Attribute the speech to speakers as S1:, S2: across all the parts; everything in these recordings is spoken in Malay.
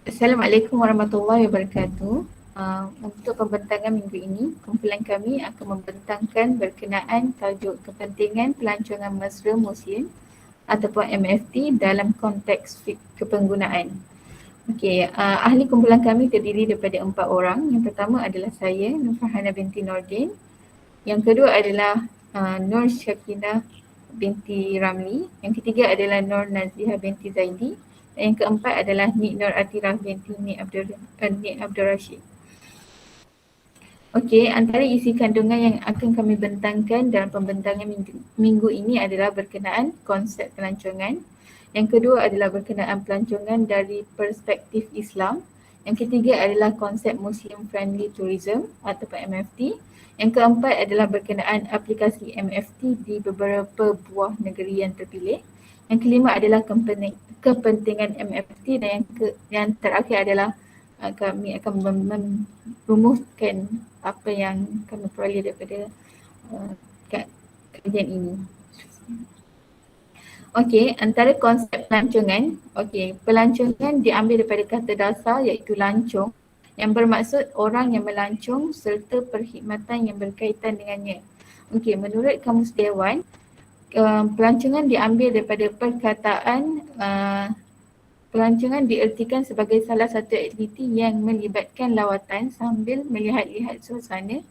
S1: Assalamualaikum warahmatullahi wabarakatuh. Untuk pembentangan minggu ini, kumpulan kami akan membentangkan berkenaan tajuk kepentingan pelancongan mesra musim ataupun MFT dalam konteks kepenggunaan. Okey, ahli kumpulan kami terdiri daripada 4 orang. Yang pertama adalah saya, Nur Farhana binti Nordin. Yang kedua adalah Nur Syakinah binti Ramli. Yang ketiga adalah Nur Naziha binti Zaidi. Dan yang keempat adalah Nik Nur Atirah binti Nik Abdul Rashid. Okey, antara isi kandungan yang akan kami bentangkan dalam pembentangan minggu ini adalah berkenaan konsep pelancongan. Yang kedua adalah berkenaan pelancongan dari perspektif Islam. Yang ketiga adalah konsep Muslim Friendly Tourism ataupun MFT. Yang keempat adalah berkenaan aplikasi MFT di beberapa buah negeri yang terpilih. Yang kelima adalah kepentingan MFT dan yang terakhir adalah kami akan merumuskan apa yang kami peroleh daripada kajian ini. Okey, antara konsep pelancongan, pelancongan diambil daripada kata dasar iaitu lancong yang bermaksud orang yang melancong serta perkhidmatan yang berkaitan dengannya. Okey, menurut Kamus Dewan, pelancongan diambil daripada perkataan pelancongan diertikan sebagai salah satu aktiviti yang melibatkan lawatan sambil melihat-lihat suasana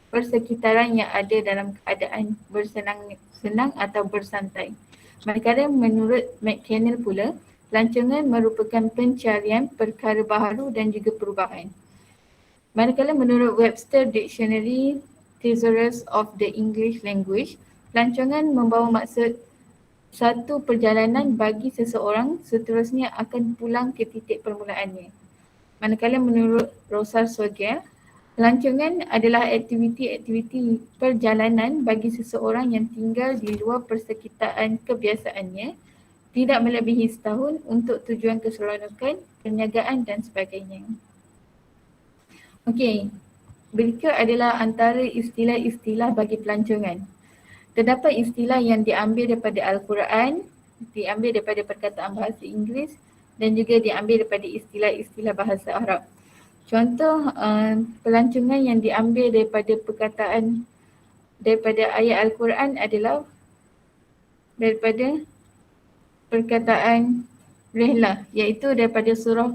S1: persekitaran yang ada dalam keadaan bersenang-senang atau bersantai. Manakala menurut McCannell pula, pelancongan merupakan pencarian perkara baharu dan juga perubahan. Manakala menurut Webster Dictionary Thesaurus of the English Language, pelancongan membawa maksud satu perjalanan bagi seseorang seterusnya akan pulang ke titik permulaannya. Manakala menurut Rosal Sogel, pelancongan adalah aktiviti-aktiviti perjalanan bagi seseorang yang tinggal di luar persekitaran kebiasaannya, tidak melebihi setahun untuk tujuan keseronokan, perniagaan dan sebagainya. Okey, berikut adalah antara istilah-istilah bagi pelancongan. Terdapat istilah yang diambil daripada Al-Quran, diambil daripada perkataan bahasa Inggeris dan juga diambil daripada istilah-istilah bahasa Arab. Contoh pelancongan yang diambil daripada perkataan daripada ayat Al-Quran adalah daripada perkataan rehlah, iaitu daripada surah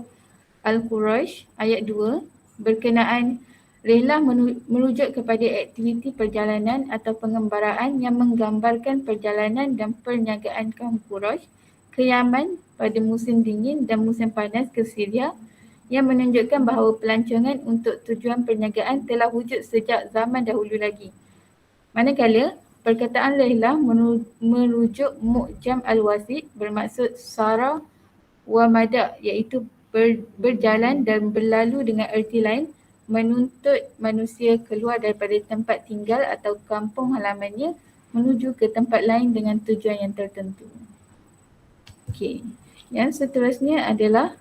S1: Al-Quraish ayat 2 berkenaan rehlah merujuk kepada aktiviti perjalanan atau pengembaraan yang menggambarkan perjalanan dan perniagaan kaum Quraisy ke Yaman pada musim dingin dan musim panas ke Syria, yang menunjukkan bahawa pelancongan untuk tujuan perniagaan telah wujud sejak zaman dahulu lagi. Manakala perkataan rehlah merujuk Mu'jam Al-Wasit bermaksud sara wa mada, iaitu berjalan dan berlalu dengan erti lain, menuntut manusia keluar daripada tempat tinggal atau kampung halamannya menuju ke tempat lain dengan tujuan yang tertentu. Okey, yang seterusnya adalah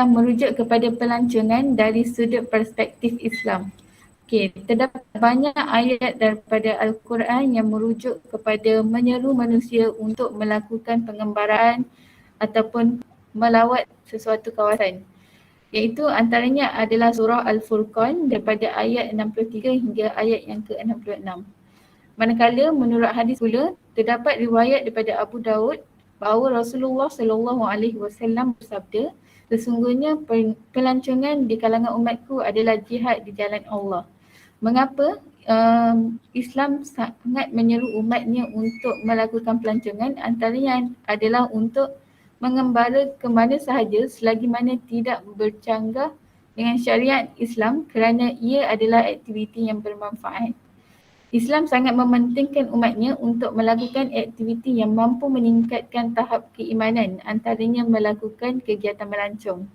S1: merujuk kepada pelancongan dari sudut perspektif Islam. Okey, terdapat banyak ayat daripada Al-Quran yang merujuk kepada menyeru manusia untuk melakukan pengembaraan ataupun melawat sesuatu kawasan. Iaitu antaranya adalah surah Al-Furqan daripada ayat 63 hingga ayat yang ke-66. Manakala menurut hadis pula, terdapat riwayat daripada Abu Daud bahawa Rasulullah SAW bersabda, sesungguhnya pelancongan di kalangan umatku adalah jihad di jalan Allah. Mengapa Islam sangat menyeru umatnya untuk melakukan pelancongan? Antaranya adalah untuk mengembara ke mana sahaja selagi mana tidak bercanggah dengan syariat Islam kerana ia adalah aktiviti yang bermanfaat. Islam sangat mementingkan umatnya untuk melakukan aktiviti yang mampu meningkatkan tahap keimanan, antaranya melakukan kegiatan melancong.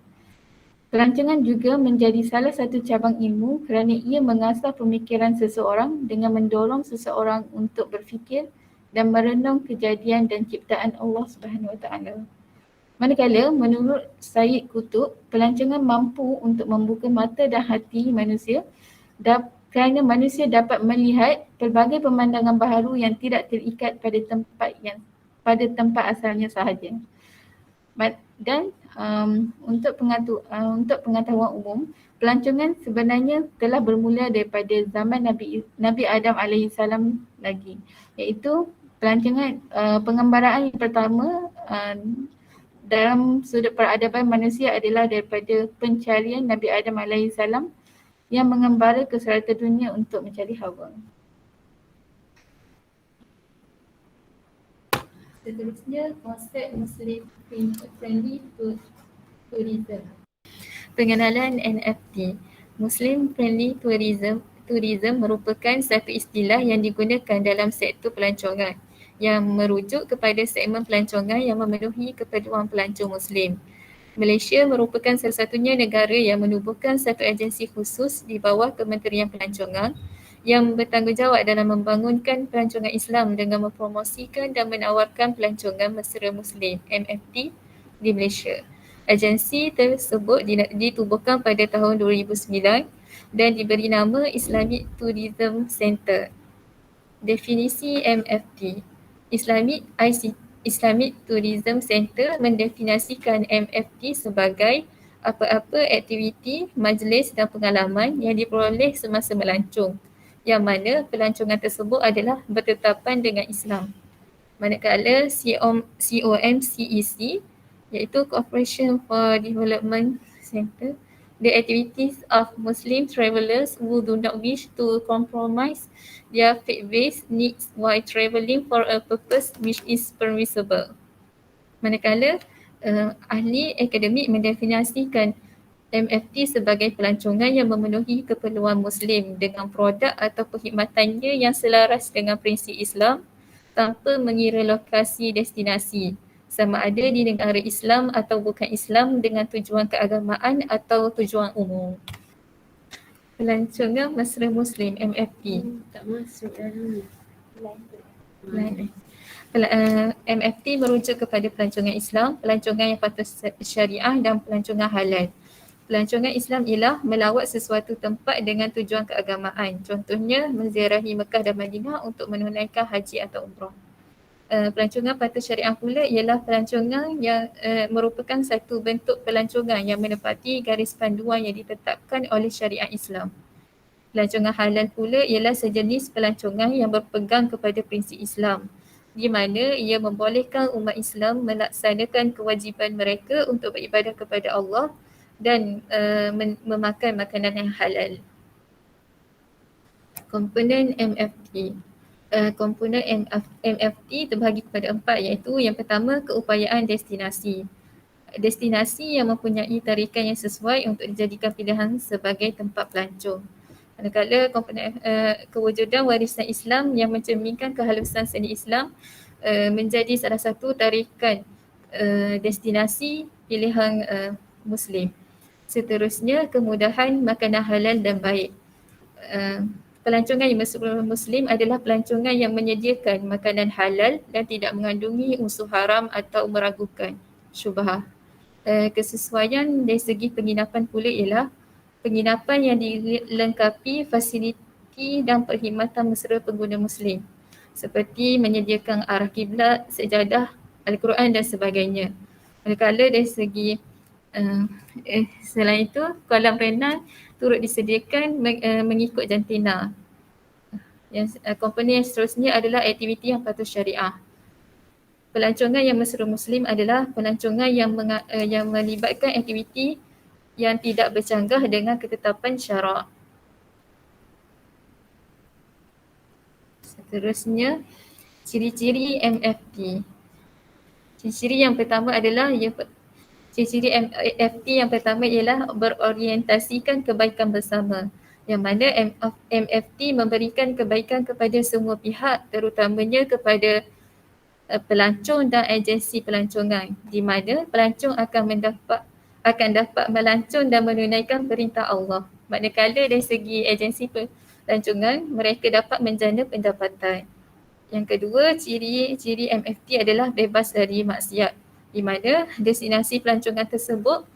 S1: Pelancongan juga menjadi salah satu cabang ilmu kerana ia mengasah pemikiran seseorang dengan mendorong seseorang untuk berfikir dan merenung kejadian dan ciptaan Allah Subhanahu Wa Taala. Manakala menurut Sayyid Qutb, pelancongan mampu untuk membuka mata dan hati manusia kerana manusia dapat melihat pelbagai pemandangan baharu yang tidak terikat pada tempat asalnya sahaja. Dan untuk pengetahuan umum, pelancongan sebenarnya telah bermula daripada zaman Nabi Adam alaihissalam lagi, iaitu pelancongan pengembaraan yang pertama dalam sudut peradaban manusia adalah daripada pencarian Nabi Adam alaihissalam yang mengembara ke serata dunia untuk mencari Hawa. Seterusnya, konsep Muslim Friendly Tourism. Pengenalan NFT. Muslim Friendly Tourism merupakan satu istilah yang digunakan dalam sektor pelancongan yang merujuk kepada segmen pelancongan yang memenuhi keperluan pelancong Muslim. Malaysia merupakan salah satunya negara yang menubuhkan satu agensi khusus di bawah Kementerian Pelancongan yang bertanggungjawab dalam membangunkan pelancongan Islam dengan mempromosikan dan menawarkan pelancongan mesra Muslim MFT di Malaysia. Agensi tersebut ditubuhkan pada tahun 2009 dan diberi nama Islamic Tourism Centre. Definisi MFT. Islamic Tourism Centre mendefinisikan MFT sebagai apa-apa aktiviti, majlis dan pengalaman yang diperoleh semasa melancong, yang mana pelancongan tersebut adalah bertetapan dengan Islam. Manakala COMCEC, iaitu Cooperation for Development Centre, the activities of Muslim travellers who do not wish to compromise their faith-based needs while travelling for a purpose which is permissible. Manakala ahli akademik mendefinisikan MFT sebagai pelancongan yang memenuhi keperluan Muslim dengan produk atau perkhidmatannya yang selaras dengan prinsip Islam tanpa mengira lokasi destinasi, sama ada di negara Islam atau bukan Islam dengan tujuan keagamaan atau tujuan umum. Pelancongan mesra Muslim MFT. Tak masuk dalam ni. MFT merujuk kepada pelancongan Islam, pelancongan yang patut syariah dan pelancongan halal. Pelancongan Islam ialah melawat sesuatu tempat dengan tujuan keagamaan. Contohnya menziarahi Mekah dan Madinah untuk menunaikan haji atau umrah. Pelancongan patut syariah pula ialah pelancongan yang merupakan satu bentuk pelancongan yang menepati garis panduan yang ditetapkan oleh syariat Islam. Pelancongan halal pula ialah sejenis pelancongan yang berpegang kepada prinsip Islam, di mana ia membolehkan umat Islam melaksanakan kewajipan mereka untuk beribadah kepada Allah dan memakan makanan yang halal. Komponen MFT. Komponen MFT terbahagi kepada 4, iaitu yang pertama, keupayaan destinasi. Destinasi yang mempunyai tarikan yang sesuai untuk dijadikan pilihan sebagai tempat pelancong. Manakala komponen kewujudan warisan Islam yang mencerminkan kehalusan seni Islam menjadi salah satu tarikan destinasi pilihan Muslim. Seterusnya, kemudahan makanan halal dan baik. Pelancongan yang mesra Muslim adalah pelancongan yang menyediakan makanan halal dan tidak mengandungi unsur haram atau meragukan syubhah. Kesesuaian dari segi penginapan pula ialah penginapan yang dilengkapi fasiliti dan perkhidmatan mesra pengguna Muslim, seperti menyediakan arah kiblat, sejadah, Al-Quran dan sebagainya. Manakala dari segi selain itu, kolam renang turut disediakan mengikut jantina. Komponen yang seterusnya adalah aktiviti yang patut syariah. Pelancongan yang mesra Muslim adalah pelancongan yang melibatkan aktiviti yang tidak bercanggah dengan ketetapan syarak. Seterusnya, ciri-ciri MFT. Ciri-ciri yang pertama adalah ciri-ciri MFT yang pertama ialah berorientasikan kebaikan bersama, yang mana MFT memberikan kebaikan kepada semua pihak, terutamanya kepada pelancong dan agensi pelancongan, di mana pelancong akan dapat melancong dan menunaikan perintah Allah. Manakala dari segi agensi pelancongan, mereka dapat menjana pendapatan. Yang kedua, ciri MFT adalah bebas dari maksiat, di mana destinasi pelancongan tersebut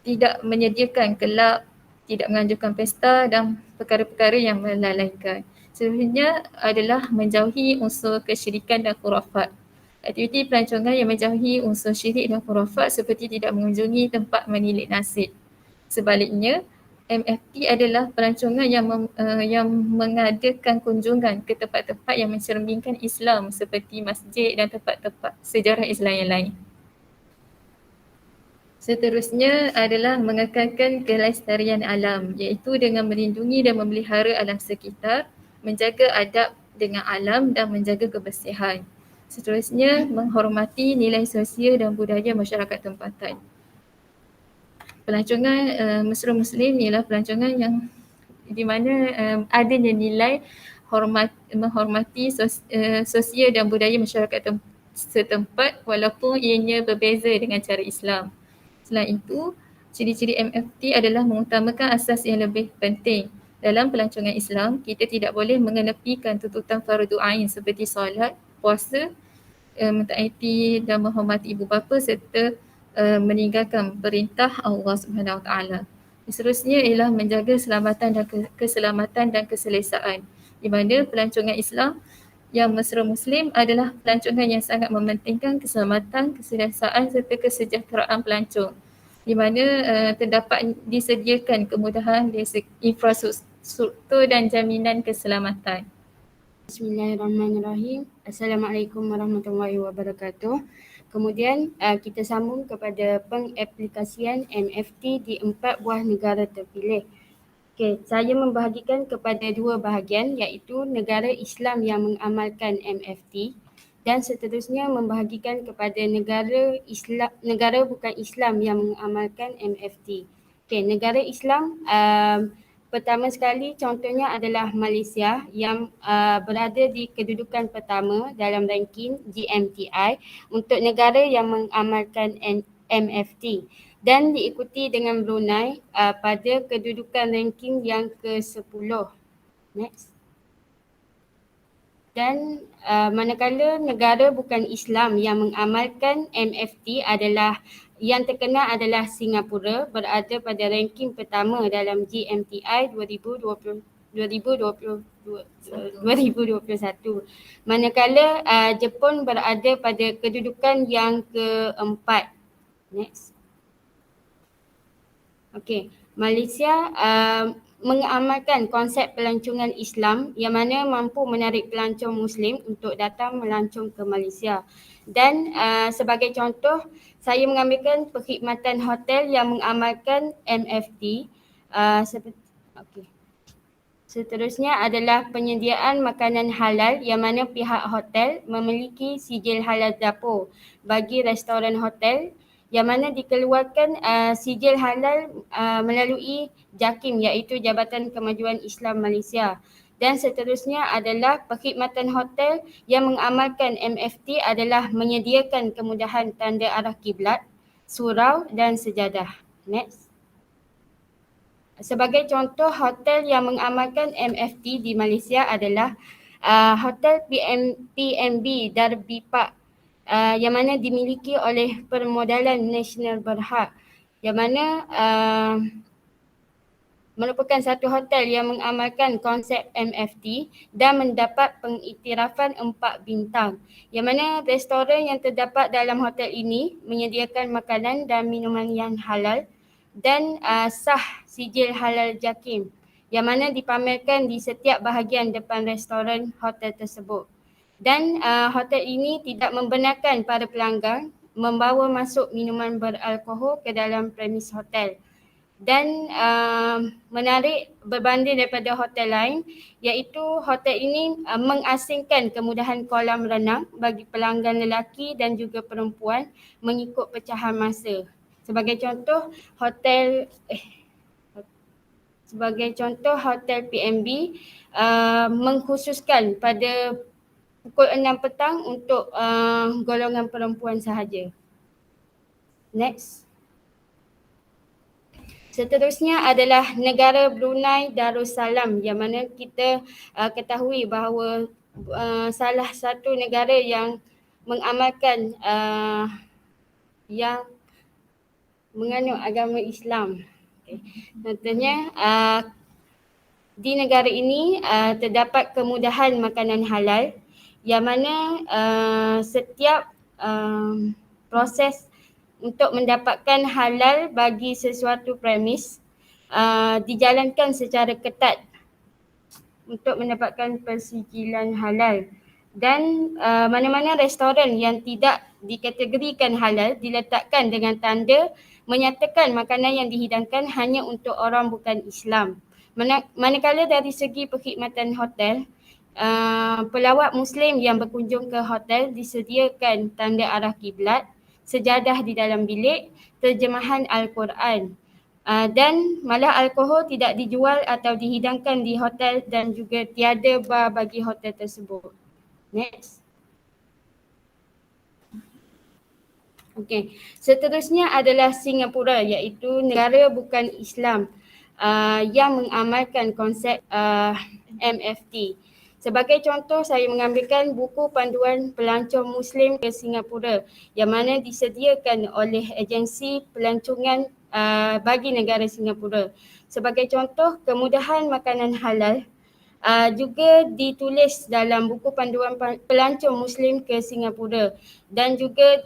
S1: tidak menyediakan kelab, tidak menganjurkan pesta dan perkara-perkara yang melalaikan. Seterusnya adalah menjauhi unsur kesyirikan dan khurafat. Aktiviti pelancongan yang menjauhi unsur syirik dan khurafat seperti tidak mengunjungi tempat menilik nasib. Sebaliknya, MFT adalah pelancongan yang mengadakan kunjungan ke tempat-tempat yang mencerminkan Islam seperti masjid dan tempat-tempat sejarah Islam yang lain. Seterusnya adalah mengekalkan kelestarian alam, iaitu dengan melindungi dan memelihara alam sekitar, menjaga adab dengan alam dan menjaga kebersihan. Seterusnya, menghormati nilai sosial dan budaya masyarakat tempatan. Pelancongan mesra Muslim ialah pelancongan yang di mana adanya nilai menghormati sosial dan budaya masyarakat setempat walaupun ianya berbeza dengan cara Islam. Selain itu, ciri-ciri MFT adalah mengutamakan asas yang lebih penting. Dalam pelancongan Islam, kita tidak boleh mengenepikan tuntutan fardu ain seperti solat, puasa, mentaati dan menghormati ibu bapa serta meninggalkan perintah Allah Subhanahu Wa Taala. Seterusnya ialah menjaga keselamatan dan keselamatan dan keselesaan. Di mana pelancongan Islam yang mesra Muslim adalah pelancongan yang sangat mementingkan keselamatan, keselesaan serta kesejahteraan pelancong, di mana terdapat disediakan kemudahan dari infrastruktur dan jaminan keselamatan.
S2: Bismillahirrahmanirrahim. Assalamualaikum warahmatullahi wabarakatuh. Kemudian kita sambung kepada pengaplikasian MFT di 4 buah negara terpilih. Okey, saya membahagikan kepada 2 bahagian iaitu negara Islam yang mengamalkan MFT dan seterusnya membahagikan kepada negara bukan Islam yang mengamalkan MFT. Okey, negara Islam pertama sekali contohnya adalah Malaysia yang berada di kedudukan pertama dalam ranking GMTI untuk negara yang mengamalkan MFT. Dan diikuti dengan Brunei pada kedudukan ranking yang ke-10. Next. Dan manakala negara bukan Islam yang mengamalkan MFT adalah yang terkenal adalah Singapura berada pada ranking pertama dalam GMTI 2021. Manakala Jepun berada pada kedudukan yang ke-4. Next. Okey, Malaysia mengamalkan konsep pelancongan Islam yang mana mampu menarik pelancong Muslim untuk datang melancong ke Malaysia. Dan sebagai contoh, saya mengambilkan perkhidmatan hotel yang mengamalkan MFT. Seterusnya adalah penyediaan makanan halal yang mana pihak hotel memiliki sijil halal dapur bagi restoran hotel yang mana dikeluarkan sijil halal melalui JAKIM iaitu Jabatan Kemajuan Islam Malaysia. Dan seterusnya adalah perkhidmatan hotel yang mengamalkan MFT adalah menyediakan kemudahan tanda arah kiblat, surau dan sejadah. Next. Sebagai contoh hotel yang mengamalkan MFT di Malaysia adalah Hotel PNB Darby Park yang mana dimiliki oleh Permodalan Nasional Berhad yang mana merupakan satu hotel yang mengamalkan konsep MFT dan mendapat pengiktirafan 4 bintang yang mana restoran yang terdapat dalam hotel ini menyediakan makanan dan minuman yang halal dan sah sijil halal JAKIM yang mana dipamerkan di setiap bahagian depan restoran hotel tersebut. Dan hotel ini tidak membenarkan para pelanggan membawa masuk minuman beralkohol ke dalam premis hotel. Dan menarik berbanding daripada hotel lain iaitu hotel ini mengasingkan kemudahan kolam renang bagi pelanggan lelaki dan juga perempuan mengikut pecahan masa. Sebagai contoh hotel PNB mengkhususkan pada pukul 6 petang untuk golongan perempuan sahaja. Next. Seterusnya adalah negara Brunei Darussalam yang mana kita ketahui bahawa salah satu negara yang mengamalkan yang menganut agama Islam. Okay. Contohnya Di negara ini terdapat kemudahan makanan halal yang mana setiap proses untuk mendapatkan halal bagi sesuatu premis dijalankan secara ketat untuk mendapatkan persijilan halal. Dan mana-mana restoran yang tidak dikategorikan halal diletakkan dengan tanda menyatakan makanan yang dihidangkan hanya untuk orang bukan Islam. Manakala dari segi perkhidmatan hotel, pelawat Muslim yang berkunjung ke hotel disediakan tanda arah kiblat, sejadah di dalam bilik, terjemahan Al-Quran. Dan malah alkohol tidak dijual atau dihidangkan di hotel dan juga tiada bar bagi hotel tersebut. Next. Okey, seterusnya adalah Singapura, iaitu negara bukan Islam yang mengamalkan konsep MFT. Sebagai contoh, saya mengambilkan buku panduan pelancong Muslim ke Singapura yang mana disediakan oleh agensi pelancongan bagi negara Singapura. Sebagai contoh, kemudahan makanan halal juga ditulis dalam buku panduan pelancong Muslim ke Singapura dan juga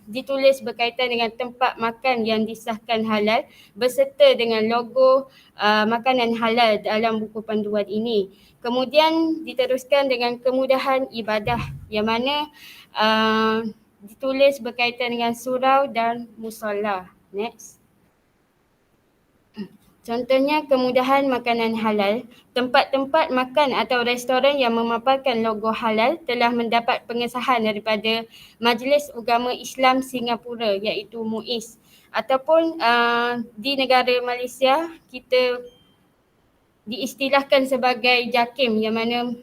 S2: ditulis berkaitan dengan tempat makan yang disahkan halal beserta dengan logo makanan halal dalam buku panduan ini. Kemudian diteruskan dengan kemudahan ibadah yang mana ditulis berkaitan dengan surau dan musola. Next. Contohnya kemudahan makanan halal, tempat-tempat makan atau restoran yang memaparkan logo halal telah mendapat pengesahan daripada Majlis Ugama Islam Singapura iaitu MUIS. Ataupun di negara Malaysia kita diistilahkan sebagai JAKIM yang mana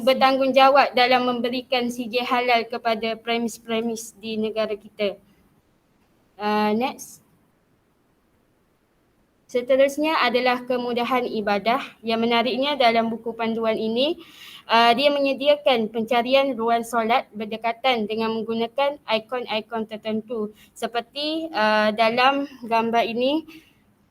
S2: bertanggungjawab dalam memberikan sijil halal kepada premis-premis di negara kita. Next. Seterusnya adalah kemudahan ibadah. Yang menariknya dalam buku panduan ini, dia menyediakan pencarian ruang solat berdekatan dengan menggunakan ikon-ikon tertentu. Seperti dalam gambar ini,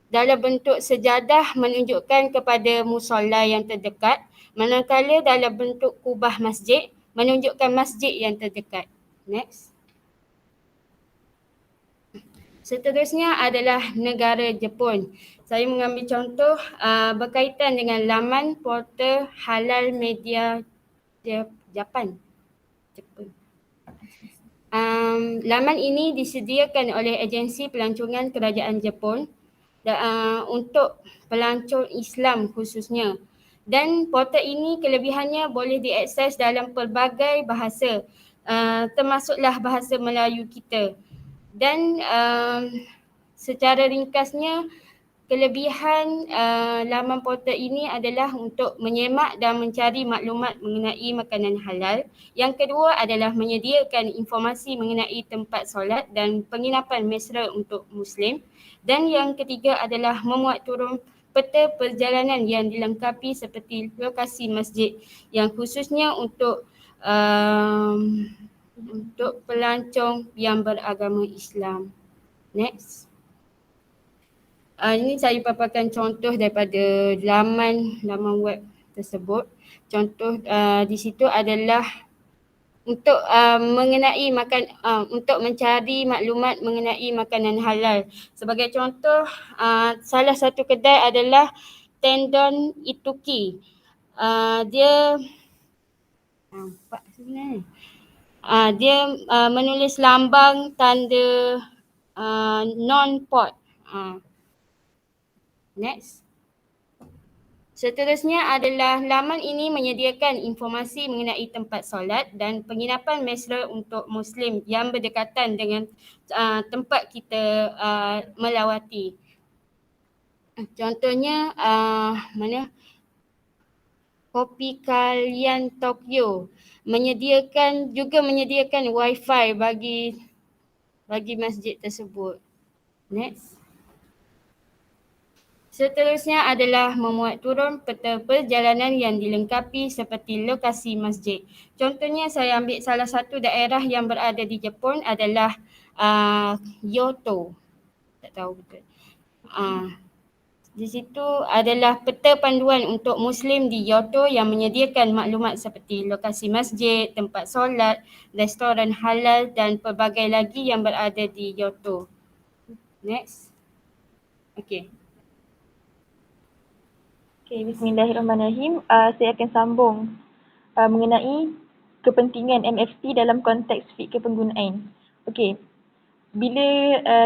S2: dalam bentuk sejadah menunjukkan kepada musola yang terdekat, manakala dalam bentuk kubah masjid menunjukkan masjid yang terdekat. Next. Seterusnya adalah negara Jepun. Saya mengambil contoh berkaitan dengan laman portal halal media Jepun. Laman ini disediakan oleh agensi pelancongan kerajaan Jepun untuk pelancong Islam khususnya. Dan portal ini kelebihannya boleh diakses dalam pelbagai bahasa, termasuklah bahasa Melayu kita. Dan secara ringkasnya, kelebihan laman portal ini adalah untuk menyemak dan mencari maklumat mengenai makanan halal. Yang kedua adalah menyediakan informasi mengenai tempat solat dan penginapan mesra untuk Muslim. Dan yang ketiga adalah memuat turun peta perjalanan yang dilengkapi seperti lokasi masjid yang khususnya untuk pelancong yang beragama Islam. Next. Ini saya paparkan contoh daripada laman web tersebut. Contoh di situ adalah untuk mengenai untuk mencari maklumat mengenai makanan halal. Sebagai contoh, salah satu kedai adalah Tendon Ituki. Dia nampak sebenarnya. Dia menulis lambang tanda non-pot. Next. Seterusnya adalah laman ini menyediakan informasi mengenai tempat solat dan penginapan mesra untuk Muslim yang berdekatan dengan tempat kita melawati. Contohnya Kopi Kalian Tokyo menyediakan wifi bagi masjid tersebut. Next. Seterusnya adalah memuat turun peta perjalanan yang dilengkapi seperti lokasi masjid. Contohnya saya ambil salah satu daerah yang berada di Jepun adalah Kyoto. Tak tahu betul. Di situ adalah peta panduan untuk Muslim di Kyoto yang menyediakan maklumat seperti lokasi masjid, tempat solat, restoran halal dan pelbagai lagi yang berada di Kyoto. Next. Okay.
S3: Okay, bismillahirrahmanirrahim. Saya akan sambung mengenai kepentingan MFT dalam konteks fikir penggunaan. Okey. Bila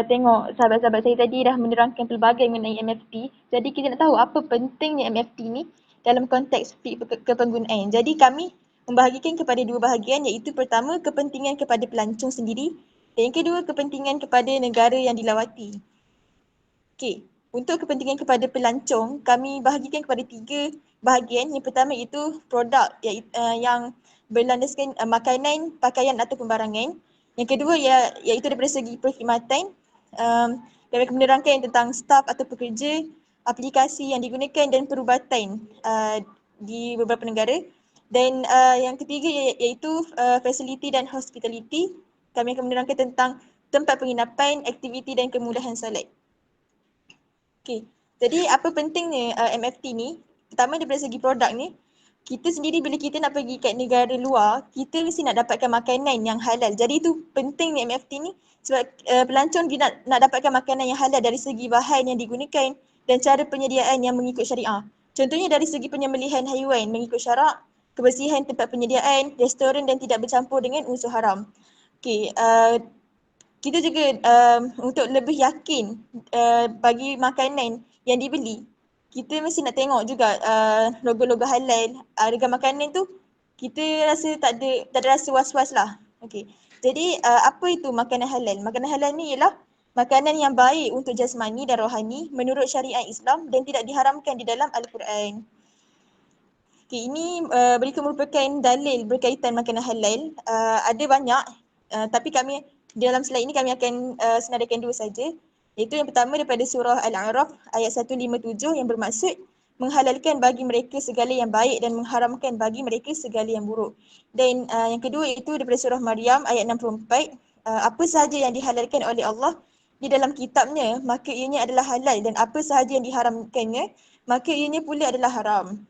S3: tengok sahabat-sahabat saya tadi dah menerangkan pelbagai mengenai MFT, jadi kita nak tahu apa pentingnya MFT ni dalam konteks fikir kepenggunaan. Jadi kami membahagikan kepada dua bahagian, iaitu pertama kepentingan kepada pelancong sendiri dan yang kedua kepentingan kepada negara yang dilawati. Okey, untuk kepentingan kepada pelancong, kami bahagikan kepada tiga bahagian. Yang pertama itu produk yang berlandaskan makanan, pakaian atau pembarangan. Yang kedua iaitu daripada segi perkhidmatan, kami akan menerangkan tentang staf atau pekerja, aplikasi yang digunakan dan perubatan di beberapa negara. Dan yang ketiga iaitu facility dan hospitality. Kami akan menerangkan tentang tempat penginapan, aktiviti dan kemudahan solat. Okay, jadi apa pentingnya MFT ni? Pertama daripada segi produk ni, kita sendiri bila kita nak pergi kat negara luar, kita mesti nak dapatkan makanan yang halal. Jadi itu pentingnya MFT ni sebab pelancong dia nak dapatkan makanan yang halal dari segi bahan yang digunakan dan cara penyediaan yang mengikut syariah. Contohnya dari segi penyembelihan haiwan mengikut syarak, kebersihan tempat penyediaan, restoran dan tidak bercampur dengan unsur haram. Okay, kita juga untuk lebih yakin bagi makanan yang dibeli, kita mesti nak tengok juga logo-logo halal. Harga makanan tu kita rasa tak ada rasa was-was lah. Okay. Jadi apa itu makanan halal? Makanan halal ni ialah makanan yang baik untuk jasmani dan rohani menurut syariat Islam dan tidak diharamkan di dalam Al-Quran. Okay, ini berikut merupakan dalil berkaitan makanan halal. Ada banyak tapi kami dalam slide ini kami akan senadakan dua saja. Iaitu yang pertama daripada surah Al-A'raf ayat 157 yang bermaksud menghalalkan bagi mereka segala yang baik dan mengharamkan bagi mereka segala yang buruk. Dan yang kedua iaitu daripada surah Maryam ayat 64, apa sahaja yang dihalalkan oleh Allah di dalam kitabnya maka ianya adalah halal dan apa sahaja yang diharamkannya maka ianya pula adalah haram.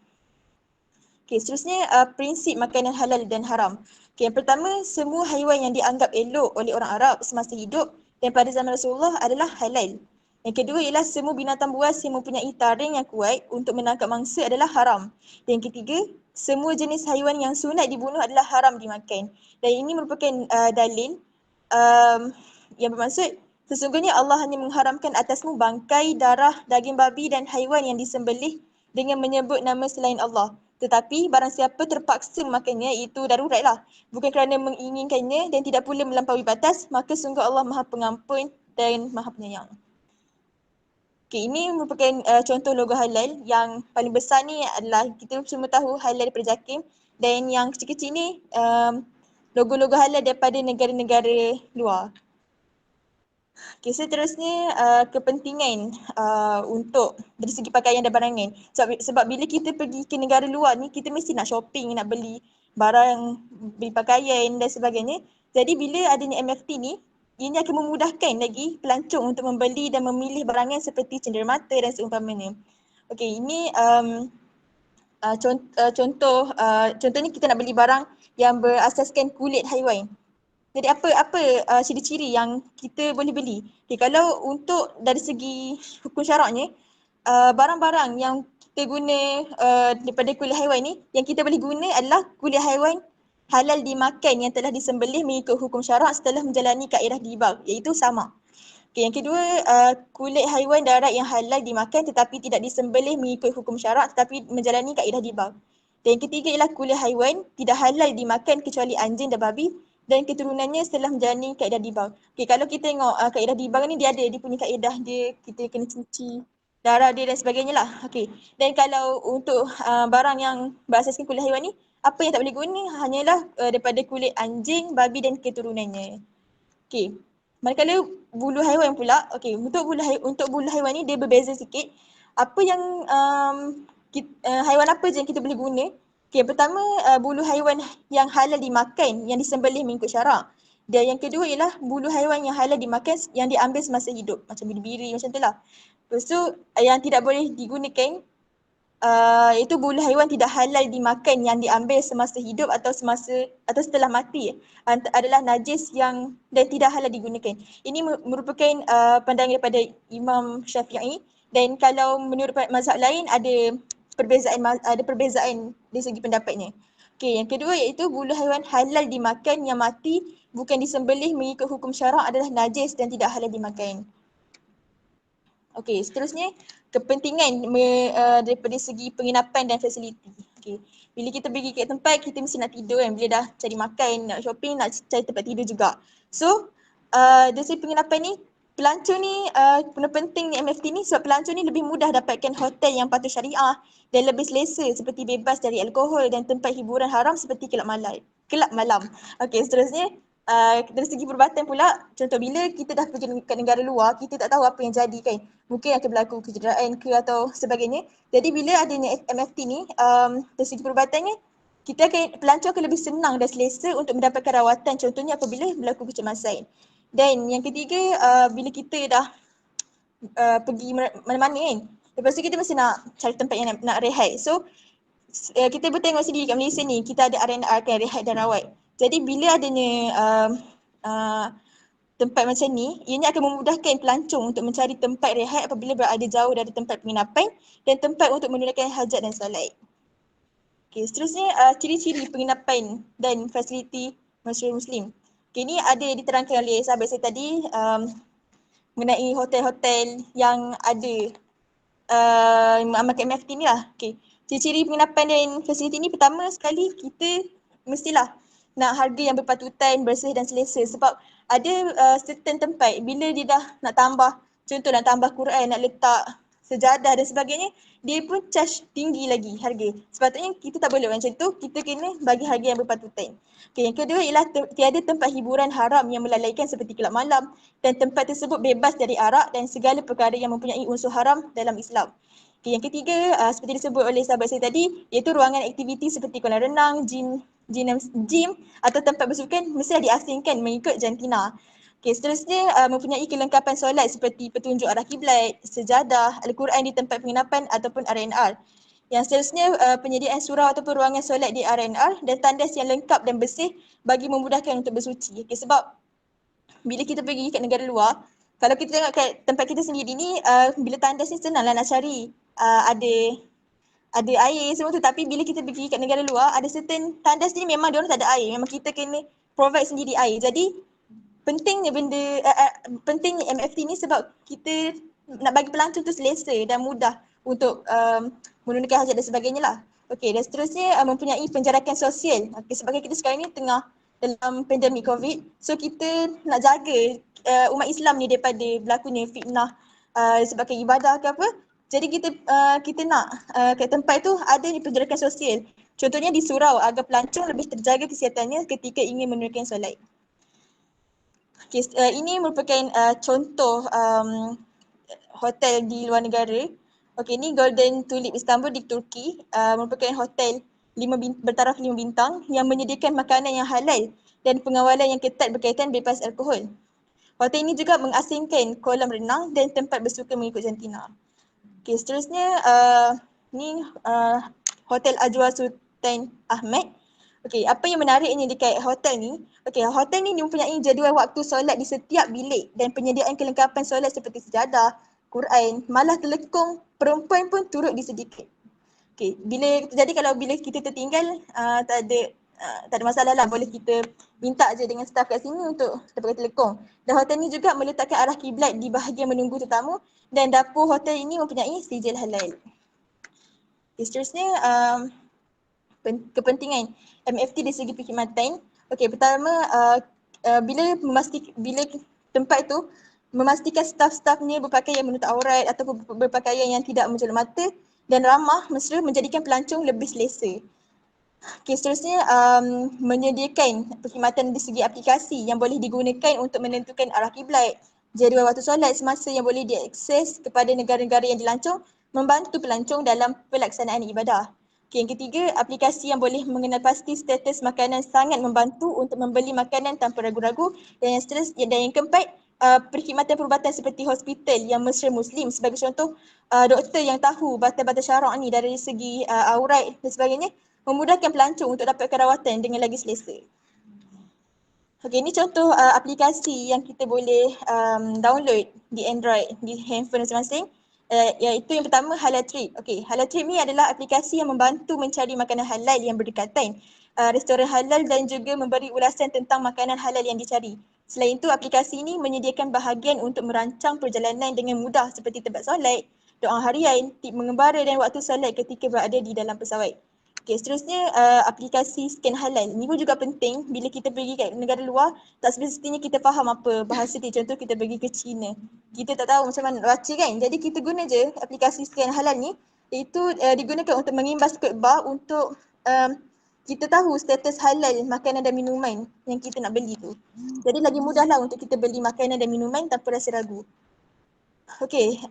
S3: Okay, seterusnya prinsip makanan halal dan haram. Okay, yang pertama, semua haiwan yang dianggap elok oleh orang Arab semasa hidup dan pada zaman Rasulullah adalah halal. Yang kedua ialah semua binatang buas yang mempunyai taring yang kuat untuk menangkap mangsa adalah haram. Dan yang ketiga, semua jenis haiwan yang sunat dibunuh adalah haram dimakan. Dan ini merupakan dalil yang bermaksud sesungguhnya Allah hanya mengharamkan atasmu bangkai, darah, daging babi dan haiwan yang disembelih dengan menyebut nama selain Allah. Tetapi barang siapa terpaksa memakannya itu daruratlah. Bukan kerana menginginkannya dan tidak pula melampaui batas, maka sungguh Allah Maha Pengampun dan Maha Penyayang. Okay, ini merupakan contoh logo halal. Yang paling besar ni adalah kita semua tahu halal daripada JAKIM dan yang kecil-kecil ni logo-logo halal daripada negara-negara luar. Okay, seterusnya kepentingan untuk dari segi pakaian dan barangan. Sebab bila kita pergi ke negara luar ni, kita mesti nak shopping, nak beli barang, beli pakaian dan sebagainya. Jadi bila adanya MFT ni, ini akan memudahkan lagi pelancong untuk membeli dan memilih barangan seperti cenderamata dan seumpamanya. Okay, ini contohnya kita nak beli barang yang berasaskan kulit haiwan. Jadi apa ciri-ciri yang kita boleh beli? Okay, kalau untuk dari segi hukum syaraknya, barang-barang yang kita guna daripada kulit haiwan ni, yang kita boleh guna adalah kulit haiwan halal dimakan yang telah disembelih mengikut hukum syarak setelah menjalani kaedah dibag, iaitu sama. Okay, yang kedua, kulit haiwan darat yang halal dimakan tetapi tidak disembelih mengikut hukum syarak tetapi menjalani kaedah dibag. Dan yang ketiga ialah kulit haiwan tidak halal dimakan kecuali anjing dan babi dan keturunannya setelah menjalani kaedah dibag. Okay, kalau kita tengok kaedah dibag ni dia punya kaedah dia, kita kena cuci darah dia dan sebagainya lah. Okay. Dan kalau untuk barang yang berasaskan kulit haiwan ni, apa yang tak boleh guna hanyalah daripada kulit anjing, babi dan keturunannya. Okay. Manakala bulu haiwan pula, okay, untuk bulu haiwan ni dia berbeza sikit. Apa yang haiwan apa je yang kita boleh guna? Okay, pertama bulu haiwan yang halal dimakan, yang disembelih mengikut syarak. Dan yang kedua ialah bulu haiwan yang halal dimakan yang diambil semasa hidup. Macam biri-biri macam tu lah. Lepas tu yang tidak boleh digunakan itu bulu haiwan tidak halal dimakan yang diambil semasa hidup atau setelah mati adalah najis yang dan tidak halal digunakan. Ini merupakan pandangan daripada Imam Syafi'i, dan kalau menurut mazhab lain ada perbezaan dari segi pendapatnya. Okey, yang kedua iaitu bulu haiwan halal dimakan yang mati bukan disembelih mengikut hukum syarak adalah najis dan tidak halal dimakan. Okey, seterusnya kepentingan daripada segi penginapan dan fasiliti. Okey, bila kita pergi ke tempat, kita mesti nak tidur kan. Bila dah cari makan, nak shopping, nak cari tempat tidur juga. So, dari segi penginapan ni, pelancong ni, benda penting ni MFT ni sebab pelancong ni lebih mudah dapatkan hotel yang patuh syariah dan lebih selesa seperti bebas dari alkohol dan tempat hiburan haram seperti kelab malam. Okey, seterusnya dari segi perubatan pula, contoh bila kita dah pergi ke negara luar, kita tak tahu apa yang jadi kan. Mungkin akan berlaku kecederaan ke atau sebagainya. Jadi bila adanya MFT ni, dari segi perubatannya, pelancong akan lebih senang dan selesa untuk mendapatkan rawatan, contohnya apabila berlaku kecemasan. Dan yang ketiga, bila kita dah pergi mana-mana kan, lepas tu kita mesti nak cari tempat yang nak rehat. So, kita boleh tengok sendiri kat Malaysia ni, kita ada R&R kan, rehat dan rawat. Jadi bila adanya tempat macam ni, ianya akan memudahkan pelancong untuk mencari tempat rehat apabila berada jauh dari tempat penginapan dan tempat untuk menunaikan hajat dan solat. Okay, seterusnya ciri-ciri penginapan dan fasiliti masyarakat Muslim. Okay, ini ada diterangkan oleh sahabat saya tadi mengenai hotel-hotel yang ada mengamalkan MFT ni lah. Okay. Ciri-ciri penginapan dan fasiliti ni, pertama sekali kita mestilah nak harga yang berpatutan, bersih dan selesa, sebab ada certain tempat bila dia dah nak tambah, contoh nak tambah Quran, nak letak sejadah dan sebagainya, dia pun charge tinggi lagi harga. Sepatutnya kita tak boleh macam tu, kita kena bagi harga yang berpatutan. Okay, yang kedua ialah tiada tempat hiburan haram yang melalaikan seperti kelab malam dan tempat tersebut bebas dari arak dan segala perkara yang mempunyai unsur haram dalam Islam. Okay, yang ketiga, seperti disebut oleh sahabat saya tadi, iaitu ruangan aktiviti seperti kolam renang, gym atau tempat bersukan mesti diasingkan mengikut jantina. Okay, seterusnya mempunyai kelengkapan solat seperti petunjuk arah kiblat, sejadah, Al-Quran di tempat penginapan ataupun R&R. Yang seterusnya penyediaan surau ataupun ruangan solat di R&R dan tandas yang lengkap dan bersih bagi memudahkan untuk bersuci. Okay, sebab bila kita pergi kat negara luar, kalau kita tengok kat tempat kita sendiri ni, bila tandas ni senanglah nak cari. Ada air semua tu, tapi bila kita pergi kat negara luar, ada certain tandas ni memang diorang tak ada air. Memang kita kena provide sendiri air. Jadi pentingnya pentingnya MFT ni sebab kita nak bagi pelancong tu selesa dan mudah untuk menunaikan hajat dan sebagainya lah. Okey, dan seterusnya mempunyai penjarakan sosial. Okay, sebab kita sekarang ni tengah dalam pandemik COVID, so kita nak jaga umat Islam ni daripada berlakunya fitnah sebabkan ibadah ke apa. Jadi kita nak kat tempat tu ada penjarakan sosial. Contohnya di surau agar pelancong lebih terjaga kesihatannya ketika ingin menunaikan solat. Okay, ini merupakan contoh hotel di luar negara. Okey, ni Golden Tulip Istanbul di Turki, merupakan hotel bertaraf 5 bintang yang menyediakan makanan yang halal dan pengawalan yang ketat berkaitan bebas alkohol. Hotel ini juga mengasingkan kolam renang dan tempat bersukan mengikut jantina. Okey, seterusnya ni Hotel Ajwa Sultan Ahmed. Okey, apa yang menariknya dekat hotel ni? Okey, hotel ni mempunyai jadual waktu solat di setiap bilik dan penyediaan kelengkapan solat seperti sejadah, Quran, malah telekong perempuan pun turut disediakan. Okey, kalau bila kita tertinggal tak ada masalah lah, boleh kita minta je dengan staff kat sini untuk dapatkan telekong. Dan hotel ni juga meletakkan arah kiblat di bahagian menunggu tetamu dan dapur hotel ini mempunyai sijil halal. Okay, seterusnya kepentingan MFT dari segi perkhidmatan. Okey, pertama bila tempat itu memastikan staf-stafnya berpakaian menutup aurat ataupun berpakaian yang tidak mencolok mata dan ramah, mesra, menjadikan pelancong lebih selesa. Okey, seterusnya menyediakan perkhidmatan dari segi aplikasi yang boleh digunakan untuk menentukan arah kiblat, jadual waktu solat semasa yang boleh diakses kepada negara-negara yang dilancong, membantu pelancong dalam pelaksanaan ibadah. Okay, yang ketiga, aplikasi yang boleh mengenal pasti status makanan sangat membantu untuk membeli makanan tanpa ragu-ragu. Dan yang keempat, perkhidmatan perubatan seperti hospital yang mesra Muslim, sebagai contoh doktor yang tahu batas-batas syarak ni dari segi aurat dan sebagainya, memudahkan pelancong untuk dapatkan rawatan dengan lagi selesa. Okey, ni contoh aplikasi yang kita boleh download di Android, di handphone masing-masing. Iaitu yang pertama Halal Trip. Okey, Halal Trip ni adalah aplikasi yang membantu mencari makanan halal yang berdekatan, restoran halal dan juga memberi ulasan tentang makanan halal yang dicari. Selain itu, aplikasi ini menyediakan bahagian untuk merancang perjalanan dengan mudah seperti tempat solat, doa harian, tip mengembara dan waktu solat ketika berada di dalam pesawat. Okay, seterusnya aplikasi scan halal. Ini pun juga penting bila kita pergi kat negara luar, tak semestinya kita faham apa bahasa dia. Contoh kita pergi ke China, kita tak tahu macam mana nak baca kan. Jadi kita guna je aplikasi scan halal ni, iaitu digunakan untuk mengimbas kod bar untuk kita tahu status halal makanan dan minuman yang kita nak beli tu. Jadi lagi mudahlah untuk kita beli makanan dan minuman tanpa rasa ragu. Okey,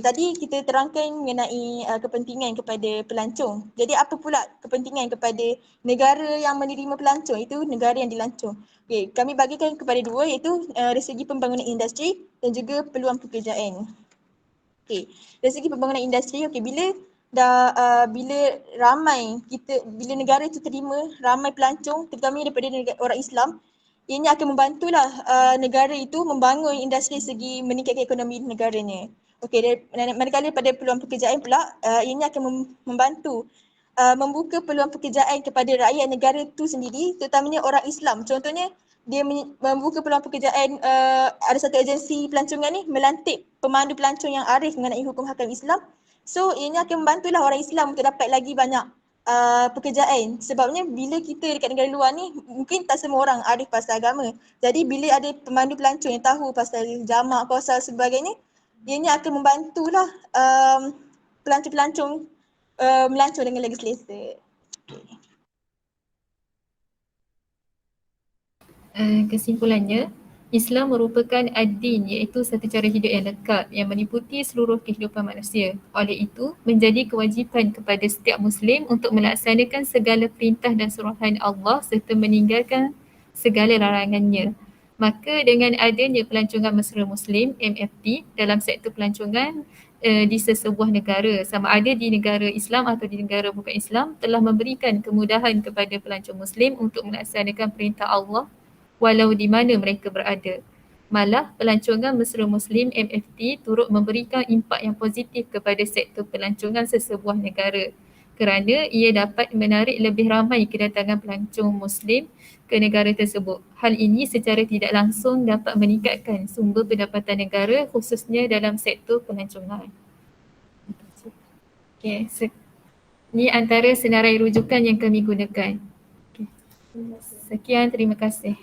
S3: tadi kita terangkan mengenai kepentingan kepada pelancong. Jadi apa pula kepentingan kepada negara yang menerima pelancong, itu negara yang dilancong. Okey, kami bagikan kepada dua, iaitu dari segi pembangunan industri dan juga peluang pekerjaan. Okey, dari segi pembangunan industri, bila bila negara itu terima ramai pelancong, terutama daripada orang Islam, ianya akan membantulah negara itu membangun industri segi meningkatkan ekonomi negaranya. Okey, manakala pada peluang pekerjaan pula, ianya akan membantu membuka peluang pekerjaan kepada rakyat negara itu sendiri, terutamanya orang Islam. Contohnya, dia membuka peluang pekerjaan, ada satu agensi pelancongan ni melantik pemandu pelancong yang arif mengenai hukum hakam Islam. So, ianya akan membantulah orang Islam untuk dapat lagi banyak pekerjaan. Sebabnya bila kita dekat negara luar ni, mungkin tak semua orang arif pasal agama. Jadi bila ada pemandu pelancong yang tahu pasal jamak, pasal sebagainya, ianya akan membantulah pelancong-pelancong melancong dengan lagi selesa.
S1: Kesimpulannya, Islam merupakan ad-din, iaitu satu cara hidup yang lengkap yang meliputi seluruh kehidupan manusia. Oleh itu, menjadi kewajipan kepada setiap Muslim untuk melaksanakan segala perintah dan suruhan Allah serta meninggalkan segala larangannya. Maka dengan adanya pelancongan mesra Muslim MFT dalam sektor pelancongan di sesebuah negara, sama ada di negara Islam atau di negara bukan Islam, telah memberikan kemudahan kepada pelancong Muslim untuk melaksanakan perintah Allah walau di mana mereka berada. Malah pelancongan mesra Muslim MFT turut memberikan impak yang positif kepada sektor pelancongan sesebuah negara kerana ia dapat menarik lebih ramai kedatangan pelancong Muslim ke negara tersebut. Hal ini secara tidak langsung dapat meningkatkan sumber pendapatan negara khususnya dalam sektor pelancongan. Okay, ini antara senarai rujukan yang kami gunakan. Okay. Sekian, terima kasih.